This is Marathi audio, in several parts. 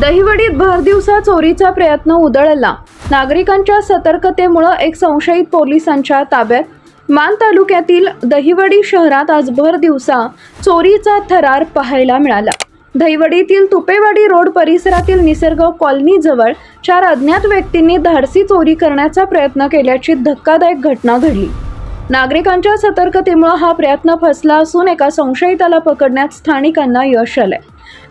दहिवडीत भरदिवसा चोरीचा प्रयत्न उधळला. नागरिकांच्या सतर्कतेमुळे एक संशयित पोलिसांच्या ताब्यात. मान तालुक्यातील दहिवडी शहरात आज भरदिवसा चोरीचा थरार पाहायला मिळाला. दहिवडीतील तुपेवाडी रोड परिसरातील निसर्ग कॉलनी जवळ 4 अज्ञात व्यक्तींनी धाडसी चोरी करण्याचा प्रयत्न केल्याची धक्कादायक घटना घडली. नागरिकांच्या सतर्कतेमुळे हा प्रयत्न फसला असून एका संशयिताला पकडण्यात स्थानिकांना यश आले.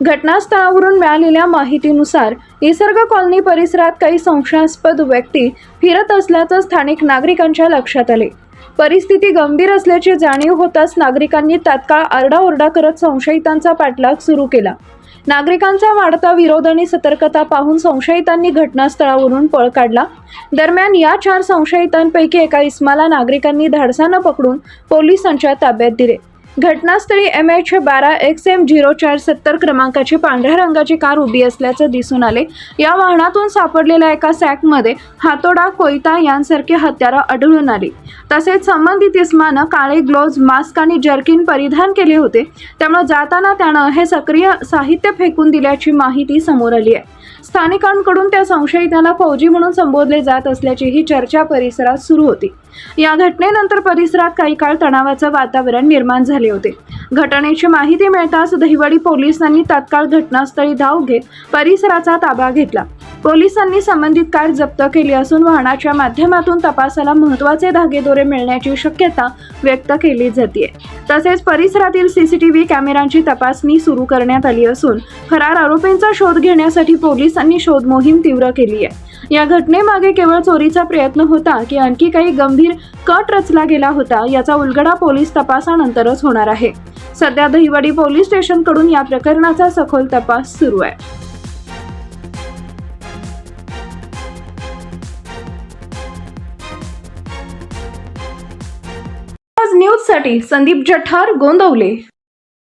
घटनास्थळावरून मिळालेल्या माहितीनुसार निसर्ग कॉलनी परिसरात काही संशयास्पद व्यक्ती फिरत असल्याचं स्थानिक नागरिकांच्या लक्षात आले. परिस्थिती गंभीर असल्याची जाणीव होताच नागरिकांनी तात्काळ आरडाओरडा करत संशयितांचा पाठलाग सुरू केला. नागरिकांचा वाढता विरोध आणि सतर्कता पाहून संशयितांनी घटनास्थळावरून पळ काढला. दरम्यान या 4 संशयितांपैकी एका इसमाला नागरिकांनी धाडसानं पकडून पोलिसांच्या ताब्यात दिले. घटनास्थळी MH12XM0470 क्रमांकाची पांढऱ्या रंगाची कार उभी असल्याचं दिसून आले. या वाहनातून सापडलेल्या एका सॅकमध्ये हातोडा, कोयता यांसारखी हत्यारं आढळून आली. तसेच संबंधित इसमानं काळे ग्लोव्ज, मास्क आणि जर्किन परिधान केले होते. त्यामुळे जाताना त्यानं हे सक्रिय साहित्य फेकून दिल्याची माहिती समोर आली आहे. स्थानिकांकडून त्या संशयितांना फौजी म्हणून संबोधले जात असल्याची ही चर्चा परिसरात सुरू होती. या घटनेनंतर परिसरात काही काळ तणावाचं वातावरण निर्माण झाले होते. घटनेची माहिती मिळताच दहिवडी पोलिसांनी तात्काळ घटनास्थळी धाव घेत परिसराचा ताबा घेतला. पोलिसांनी संबंधित कार जप्त केली असून वाहनाच्या माध्यमातून तपासाला महत्त्वाचे धागेदोरे मिळण्याची शक्यता व्यक्त केली जाते. तसेच परिसरातील CCTV कॅमेऱ्यांची तपासणी सुरू करण्यात आली असून फरार आरोपींचा शोध घेण्यासाठी पोलिसांनी शोध मोहीम तीव्र केली आहे. या घटनेमागे केवळ चोरीचा प्रयत्न होता की आणखी काही गंभीर कट रचला गेला होता याचा उलगडा पोलीस तपासानंतरच होणार आहे. सध्या दहिवडी पोलीस स्टेशनकडून या प्रकरणाचा सखोल तपास सुरू आहे. आज न्यूजसाठी संदीप जठार, गोंदवले.